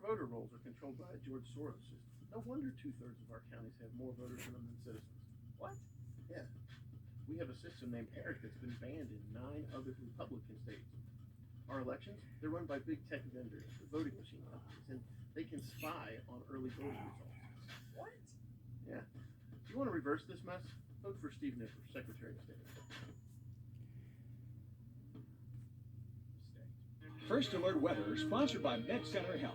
voter rolls are controlled by a George Soros system. No wonder two-thirds of our counties have more voters in them than citizens. What? Yeah. We have a system named ERIC that's been banned in 9 other Republican states. Our elections, they're run by big tech vendors, the voting machine companies, and they can spy on early voting results. What? Yeah. If you want to reverse this mess, vote for Steve Nipper, Secretary of State. First Alert Weather, sponsored by Med Center Health.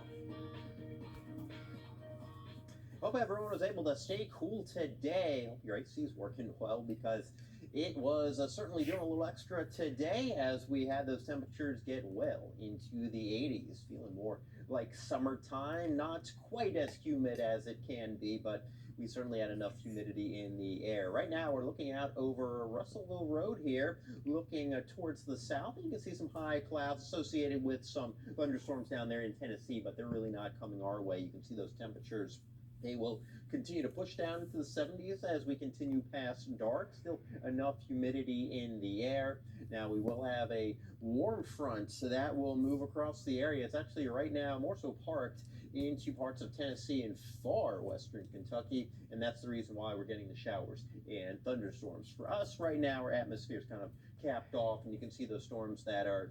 Hope everyone was able to stay cool today. Hope your AC is working well because it was certainly doing a little extra today as we had those temperatures get well into the 80s. Feeling more like summertime, not quite as humid as it can be, but we certainly had enough humidity in the air. Right now we're looking out over Russellville Road here, looking towards the south. You can see some high clouds associated with some thunderstorms down there in Tennessee, but they're really not coming our way. You can see those temperatures. They will continue to push down into the 70s as we continue past dark. Still enough humidity in the air. Now we will have a warm front, so that will move across the area. It's actually right now more so parked into parts of Tennessee and far western Kentucky, and that's the reason why we're getting the showers and thunderstorms. For us right now, our atmosphere is kind of capped off, and you can see those storms that are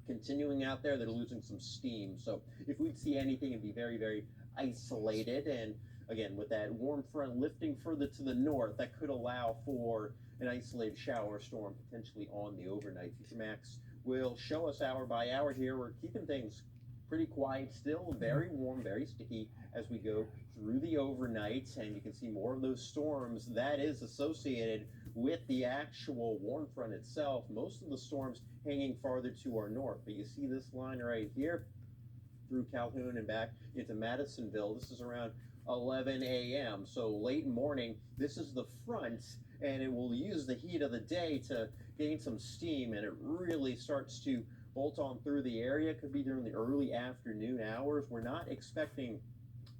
continuing out there. They're losing some steam, so if we'd see anything, it'd be very, very isolated. And again, with that warm front lifting further to the north, that could allow for an isolated shower storm potentially on the overnight. Future Max will show us hour by hour here. We're keeping things pretty quiet, still very warm, very sticky as we go through the overnight, and you can see more of those storms that is associated with the actual warm front itself. Most of the storms hanging farther to our north, but you see this line right here through Calhoun and back into Madisonville. This is around 11 a.m. So late morning, this is the front, and it will use the heat of the day to gain some steam, and it really starts to bolt on through the area. Could be during the early afternoon hours. We're not expecting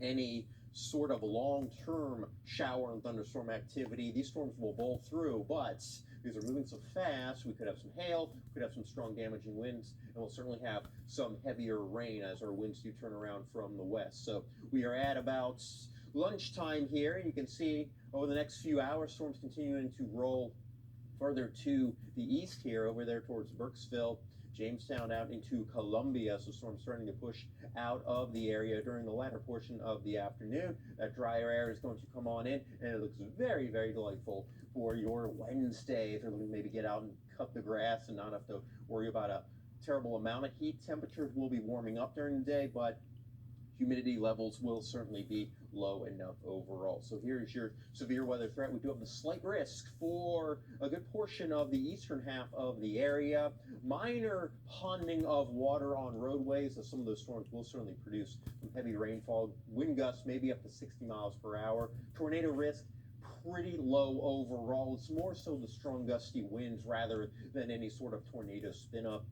any sort of long-term shower and thunderstorm activity. These storms will bolt through, but these are moving so fast, we could have some hail, we could have some strong damaging winds, and we'll certainly have some heavier rain as our winds do turn around from the west. So we are at about lunchtime here, and you can see over the next few hours, storms continuing to roll further to the east here, over there towards Burkesville, Jamestown out into Columbia. So storms starting to push out of the area during the latter portion of the afternoon. That drier air is going to come on in, and it looks very, very delightful for your Wednesday. If you're looking to maybe get out and cut the grass and not have to worry about a terrible amount of heat. Temperatures will be warming up during the day, but humidity levels will certainly be low enough overall. So here's your severe weather threat. We do have the slight risk for a good portion of the eastern half of the area. Minor ponding of water on roadways, as some of those storms will certainly produce some heavy rainfall. Wind gusts maybe up to 60 miles per hour. Tornado risk pretty low overall. It's more so the strong gusty winds rather than any sort of tornado spin up.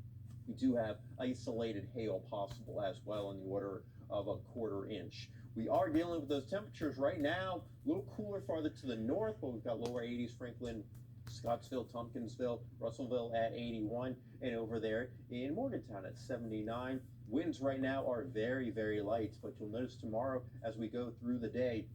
We do have isolated hail possible as well in the order of a quarter inch. We are dealing with those temperatures right now, a little cooler farther to the north, but we've got lower 80s, Franklin, Scottsville, Tompkinsville, Russellville at 81, and over there in Morgantown at 79. Winds right now are very, very light, but you'll notice tomorrow as we go through the day,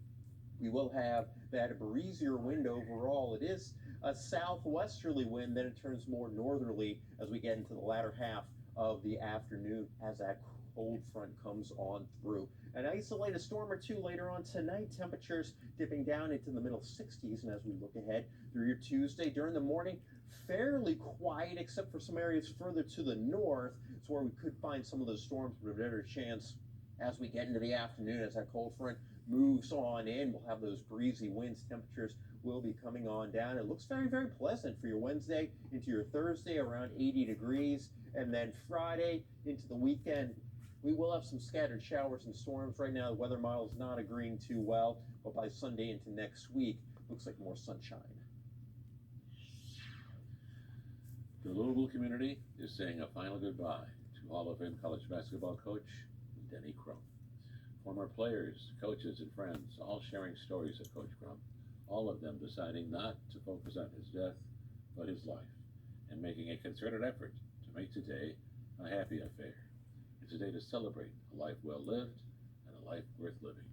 we will have that breezier wind overall. It is a southwesterly wind, then it turns more northerly as we get into the latter half of the afternoon as that cold front comes on through. An isolated storm or two later on tonight, temperatures dipping down into the middle 60s, and as we look ahead through your Tuesday during the morning, fairly quiet except for some areas further to the north. It's where we could find some of those storms with a better chance as we get into the afternoon. As that cold front moves on in, we'll have those breezy winds. Temperatures will be coming on down. It looks very, very pleasant for your Wednesday into your Thursday, around 80 degrees, and then Friday into the weekend. We will have some scattered showers and storms. Right now, the weather model is not agreeing too well, but by Sunday into next week, looks like more sunshine. The Louisville community is saying a final goodbye to Hall of Fame college basketball coach Denny Crum. Former players, coaches, and friends all sharing stories of Coach Crum, all of them deciding not to focus on his death, but his life, and making a concerted effort to make today a happy affair. It's a day to celebrate a life well lived, life worth living.